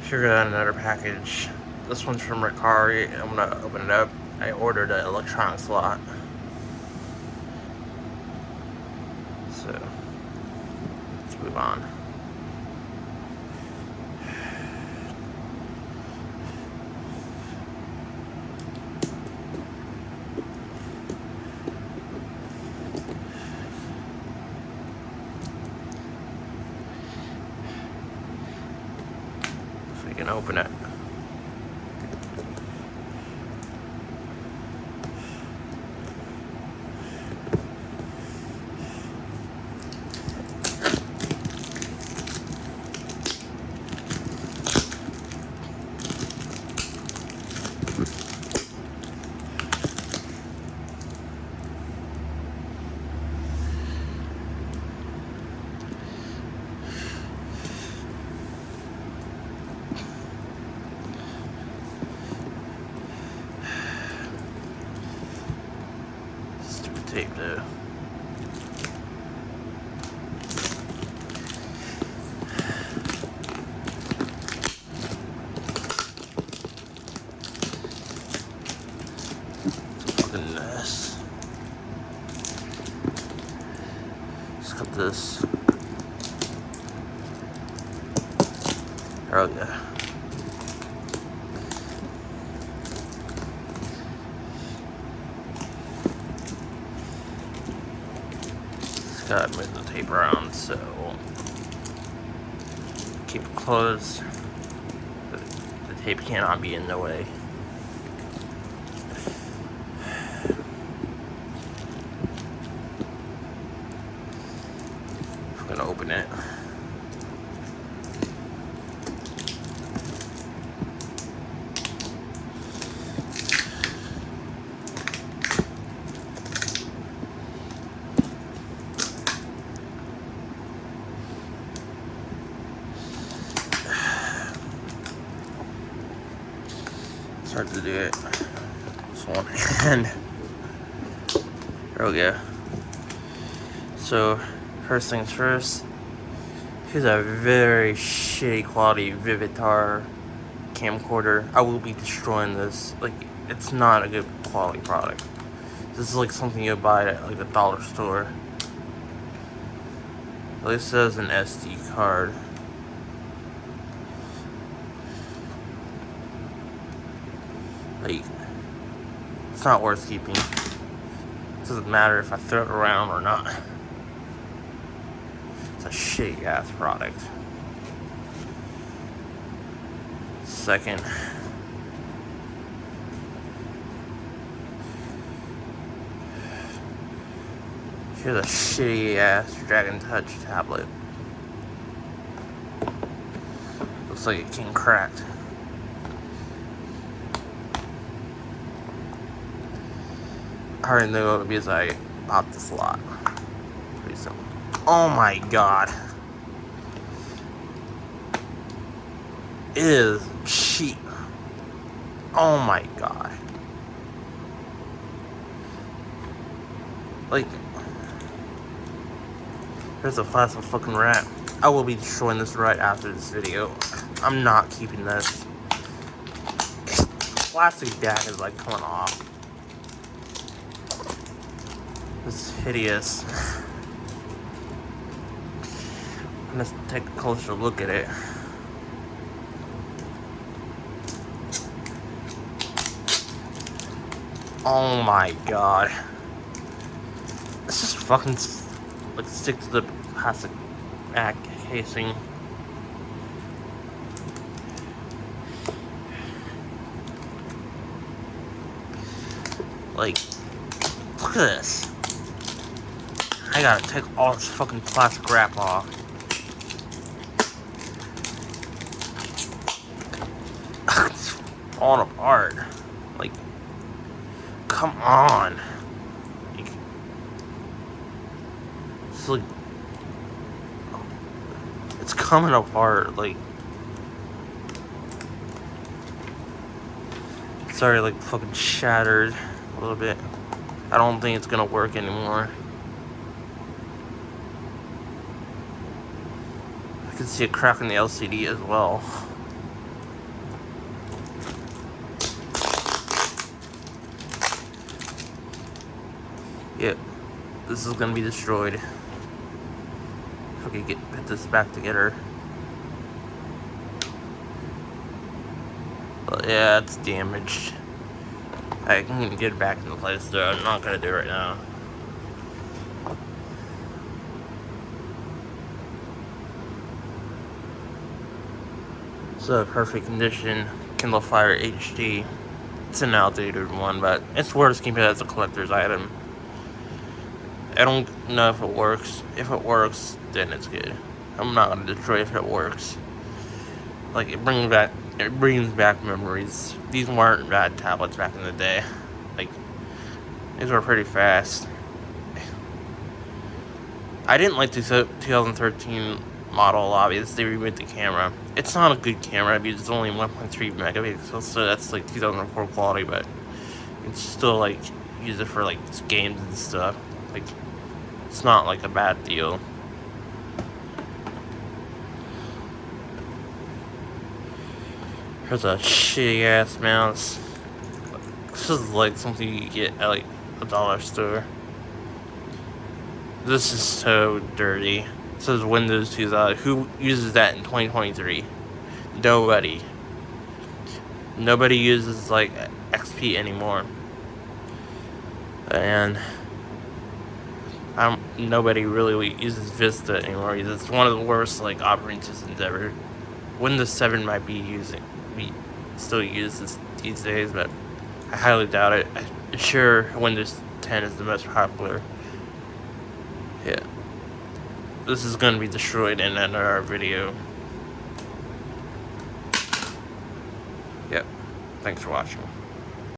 Here got another package. This one's from Mercari. I'm gonna open it up. I ordered an electronics lot. So let's move on. If we can open it. Stupid tape though. Fucking mess. Let's cut this. Oh yeah. Gotta move the tape around so keep it closed. The tape cannot be in the way. I'm gonna open it. It's hard to do it. Just one hand. There we go. So, first things first. Here's a very shitty quality Vivitar camcorder. I will be destroying this. Like, it's not a good quality product. This is like something you buy at like a dollar store. At least it says an SD card. Like, it's not worth keeping. It doesn't matter if I throw it around or not. It's a shitty ass product. Second, here's a shitty ass Dragon Touch tablet. Looks like it came cracked. I already knew it would be as I bought this lot. Pretty simple. Oh my god. It is cheap. Oh my god. Like, here's a plastic fucking wrap. I will be destroying this right after this video. I'm not keeping this. Plastic back is like coming off. This is hideous. Let's take a closer look at it. Oh my god. Let's just fucking like stick to the plastic back casing. Like, look at this. I gotta take all this fucking plastic wrap off. It's falling apart. Like, come on. Like, it's like, it's coming apart. Like, it's already like fucking shattered a little bit. I don't think it's gonna work anymore. I can see a crack in the LCD as well. Yep, this is gonna be destroyed. If we could put this back together. But yeah, it's damaged. I can get it back into place though. I'm not gonna do it right now. It's a perfect condition Kindle Fire HD. It's an outdated one, but it's worth keeping it as a collector's item. I don't know if it works. If it works, then it's good. I'm not gonna destroy it if it works. Like, it brings back memories. These weren't bad tablets back in the day. Like, these were pretty fast. I didn't like the 2013 model a lot because they removed the camera. It's not a good camera because it's only 1.3 megapixels, so that's like 2004 quality, but it's still like use it for like games and stuff. Like, it's not like a bad deal. Here's a shitty ass mouse. This is like something you get at like a dollar store. This is so dirty. It says Windows 2000. Who uses that in 2023? Nobody. Nobody uses like XP anymore. And nobody really uses Vista anymore. It's one of the worst like operating systems ever. Windows 7 might be still used these days, but I highly doubt it. I'm sure Windows 10 is the most popular. Yeah. This is going to be destroyed in another video. Yep. Thanks for watching.